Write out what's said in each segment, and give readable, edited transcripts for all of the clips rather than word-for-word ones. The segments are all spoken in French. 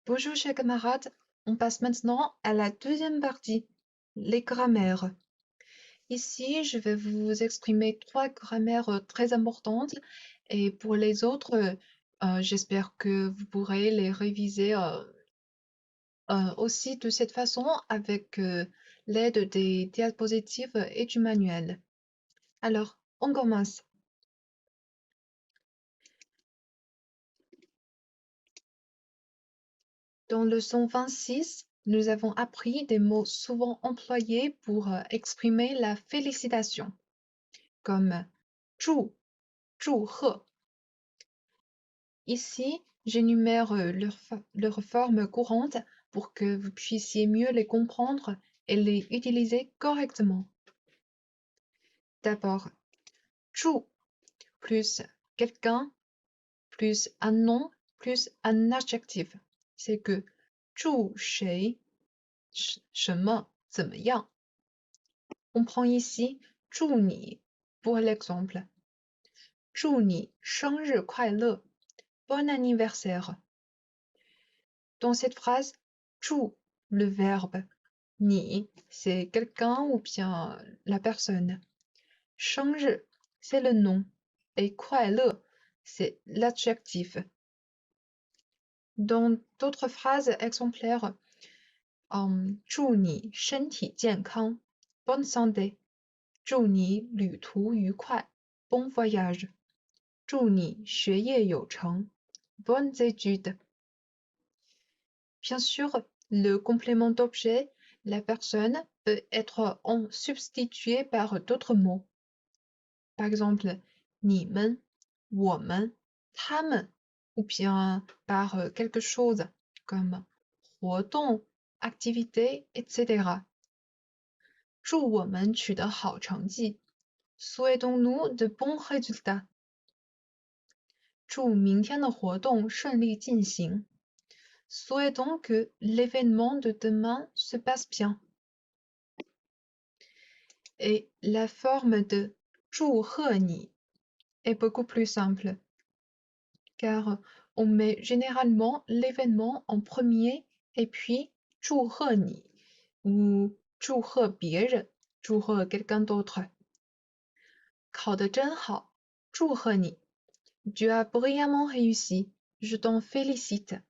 Bonjour chers camarades, on passe maintenant à la deuxième partie, les grammaires. Ici, je vais vous exprimer trois grammaires très importantes et pour les autres, j'espère que vous pourrez les réviser aussi de cette façon avec l'aide des diapositives et du manuel. Alors, on commence. Dans le leçon 26, nous avons appris des mots souvent employés pour exprimer la félicitation, comme 祝贺. Ici, j'énumère leurs formes courantes pour que vous puissiez mieux les comprendre et les utiliser correctement. D'abord, 祝 plus quelqu'un plus un nom plus un adjectif. C'est que 祝谁什么怎么样. On prend ici 祝你 pour l'exemple. 祝你生日快乐 Bon anniversaire. Dans cette phrase, 祝 le verbe, 你 c'est quelqu'un ou bien la personne. 生日 c'est le nom et 快乐 c'est l'adjectif. Dans d'autres phrases exemplaires, 祝你身体健康 Bonne santé. 祝你旅途愉快 Bon voyage. 祝你学业有成 Bonnes études. Bien sûr, le complément d'objet, la personne, peut être substitué par d'autres mots. Par exemple, 你们,我们,他们, ou bien par quelque chose comme 活动, activité, etc. 祝我们取得好成绩 Souhaitons-nous de bons résultats. 祝明天的活动顺利进行 Souhaitons que l'événement de demain se passe bien. Et la forme de 祝贺你 est beaucoup plus simple, car on met généralement l'événement en premier et puis 祝贺你 ou 祝贺别人, 祝贺 quelqu'un d'autre. 考得真好，祝贺你 Tu as brillamment réussi, je t'en félicite.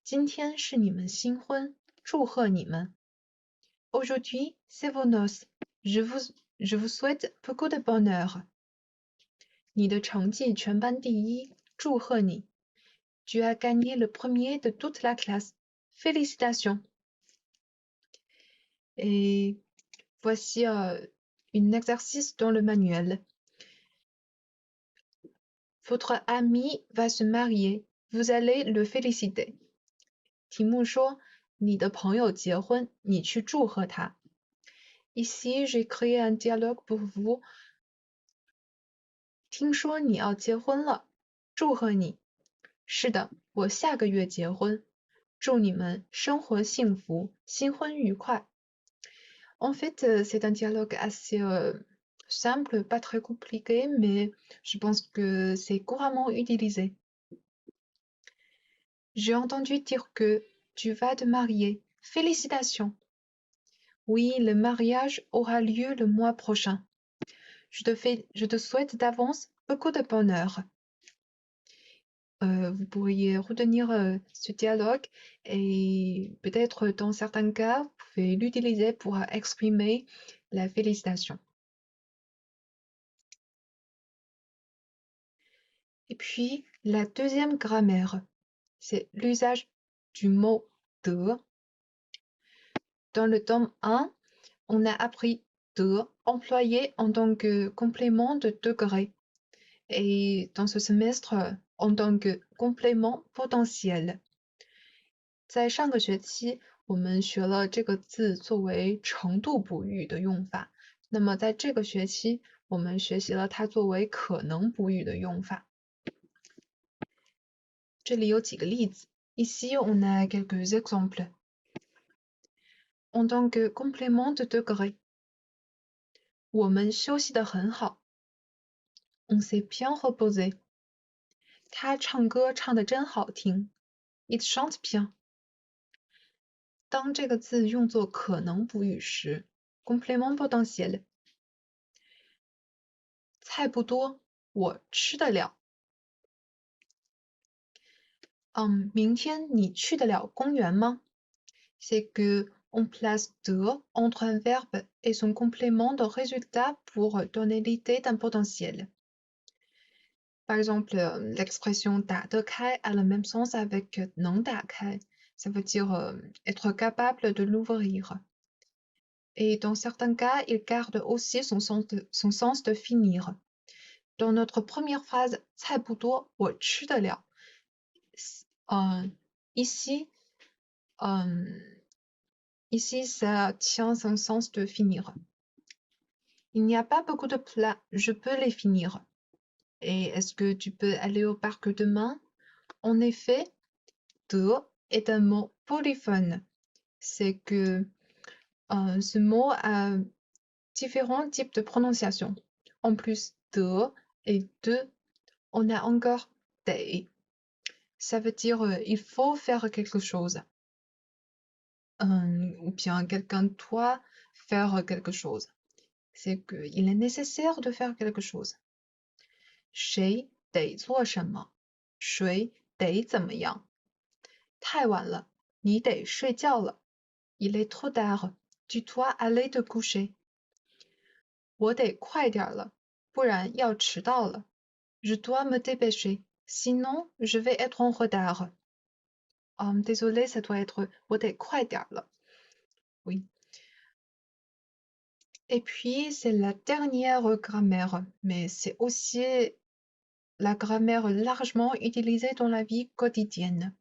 今天是你们新婚，祝贺你们。Aujourd'hui, c'est vos noces. Je vous souhaite beaucoup de bonheur. 你的成绩全班第一，祝贺你。Tu as gagné le premier de toute la classe. Félicitations. Et voici un exercice dans le manuel. Votre ami va se marier. Vous allez le féliciter. 题目说，你的朋友结婚，你去祝贺他。Ici, j'ai créé un dialogue pour vous. 听说你要结婚了，祝贺你。是的，我下个月结婚，祝你们生活幸福，新婚愉快。En fait, c'est un dialogue assez simple, pas très compliqué, mais je pense que c'est couramment utilisé. J'ai entendu dire que tu vas te marier. Félicitations. Oui, le mariage aura lieu le mois prochain. Je te souhaite d'avance beaucoup de bonheur. Vous pourriez retenir ce dialogue et peut-être dans certains cas, vous pouvez l'utiliser pour exprimer la félicitation. Et puis, la deuxième grammaire, c'est l'usage du mot de. Dans le tome 1, on a appris de employé en tant que complément de degré. Et dans ce semestre, en tant que complément potentiel. 在上个学期，我们学了这个字作为程度补语的用法。那么在这个学期，我们学习了它作为可能补语的用法。这里有几个例子。Ici, on a quelques exemples. En tant que complément de degré. 我们休息得很好。On s'est bien reposé. 他唱歌唱得真好听。，it chante bien。当这个字用作可能补语时 ，complément potentiel。菜不多，我吃得了。明天你去得了公园吗？C'est que on place de entre un verbe et son complément de résultat pour donner l'idée d'un potentiel. Par exemple, l'expression 打得开 a le même sens avec 能打开. Ça veut dire être capable de l'ouvrir. Et dans certains cas, il garde aussi son sens de finir. Dans notre première phrase, 菜不多，我吃得了. Ici, ici, ça tient son sens de finir. Il n'y a pas beaucoup de plats, je peux les finir. Et est-ce que tu peux aller au parc demain? En effet, de est un mot polyphone. C'est que ce mot a différents types de prononciation. En plus de et de, on a encore des. Ça veut dire il faut faire quelque chose. Ou bien quelqu'un doit faire quelque chose. C'est qu'il est nécessaire de faire quelque chose. 谁得做什么？谁得怎么样？太晚了，你得睡觉了。Il est trop tard, tu dois aller te coucher. 我得快点了，不然要迟到了。Je dois me dépêcher, sinon je vais être en retard. Désolé, ça doit être 我得快点了。Oui. Et puis, c'est la dernière grammaire, mais c'est aussi la grammaire largement utilisée dans la vie quotidienne.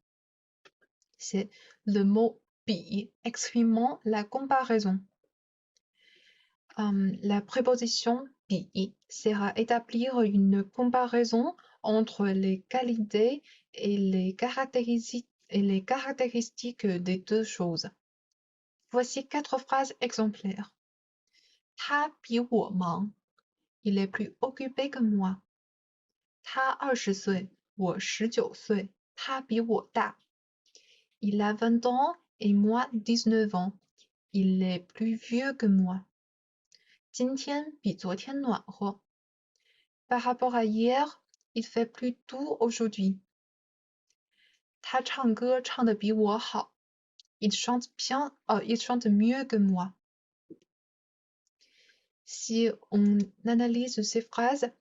C'est le mot bi exprimant la comparaison. La préposition bi sert à établir une comparaison entre les qualités et les caractéristiques des deux choses. Voici 4 phrases exemplaires. 他比我忙, il est plus occupé que moi. 他20岁，我19岁，他比我大。Il a 20 ans et moi 19 ans. Il est plus vieux que moi. 今天比昨天暖和。Par rapport à hier, il fait plus doux aujourd'hui. 他唱歌唱得比我好。Il chante bien, il chante mieux que moi. Si on analyse ces phrases,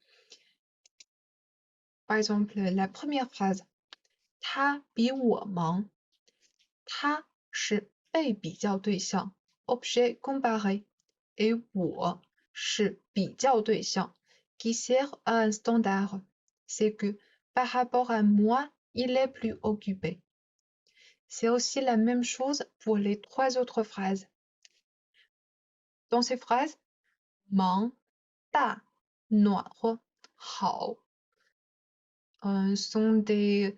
par exemple, la première phrase, 他比我忙，他是被比较对象 objet comparé, et 我是比较对象 qui sert à un standard. C'est que par rapport à moi, il est plus occupé. C'est aussi la même chose pour les 3 autres phrases. Dans ces phrases, 忙、大、暖和、好sont des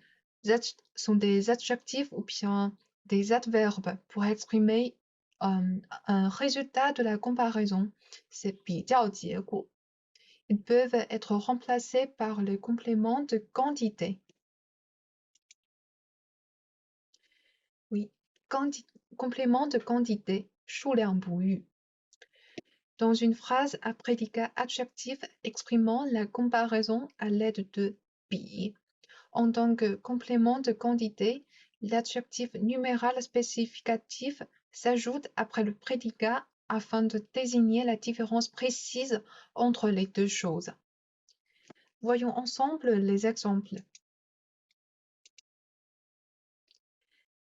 adjectifs ou bien des adverbes pour exprimer un résultat de la comparaison. C'est 比较结果. Ils peuvent être remplacés par le complément de quantité. Oui, complément de quantité, 数量补语. Dans une phrase à prédicat adjectif exprimant la comparaison à l'aide de 比, en tant que complément de quantité, l'adjectif numéral spécificatif s'ajoute après le prédicat afin de désigner la différence précise entre les deux choses. Voyons ensemble les exemples.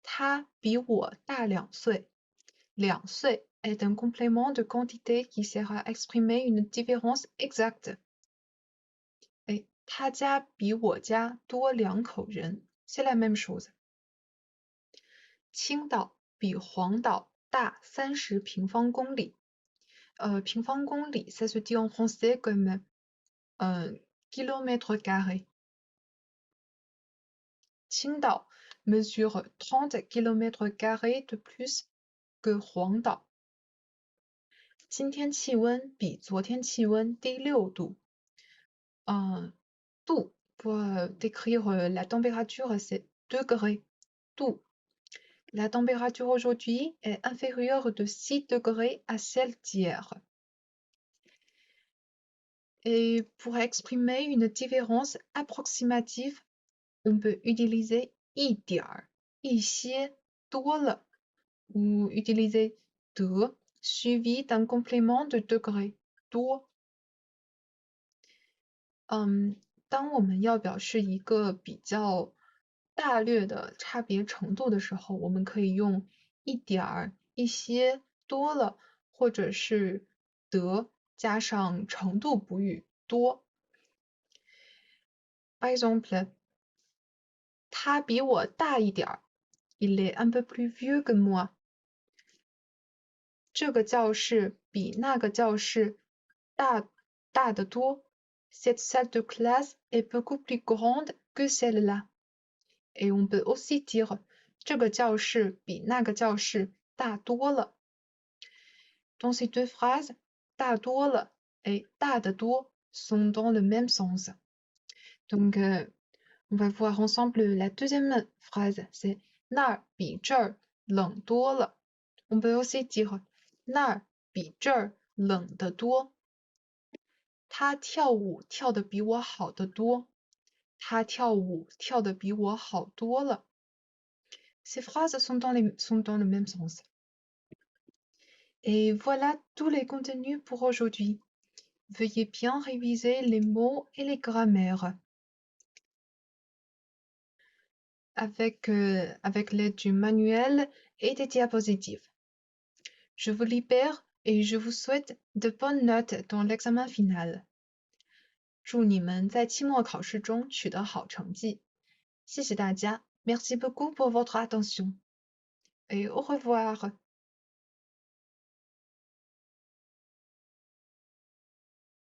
他比我大2岁。2岁 est un complément de quantité qui sert à exprimer une différence exacte. Et 他家比我家多2口人 c'est la même chose. 青岛比黄岛大30平方公里。平方公里 ça se dit en français comme kilomètre carré. 青岛 mesure 30 km² de plus que 黄岛。今天气温比昨天气温低6度。度 pour décrire la température, c'est degré. 度. La température aujourd'hui est inférieure de 6 degrés à celle d'hier. Et pour exprimer une différence approximative, on peut utiliser 一点儿,一些,多了, ou utiliser de suivi d'un complément de degré, 多。当我们要表示一个比较大略的差别程度的时候，我们可以用一点儿、一些、多了，或者是的加上程度补语多。Par exemple, 他比我大一点儿，il est un peu plus vieux que moi。这个教室比那个教室大得多。Cette salle de classe est beaucoup plus grande que celle-là. Et on peut aussi dire 这个教室比那个教室大多了。Dans ces deux phrases, 大多了 et 大得多 sont dans le même sens. Donc, on va voir ensemble la deuxième phrase, c'est 那儿比这儿冷多了。On peut aussi dire 那儿比这儿冷得多。他跳舞跳得比我好得多。他跳舞跳得比我好多了。Ces phrases sont dans le même sens. Et voilà tous les contenus pour aujourd'hui. Veuillez bien réviser les mots et les grammaires avec l'aide du manuel et des diapositives. Je vous libère et je vous souhaite de bonnes notes dans l'examen final. 祝你们在期末考试中取得好成绩。谢谢大家。Merci beaucoup pour votre attention. Et au revoir.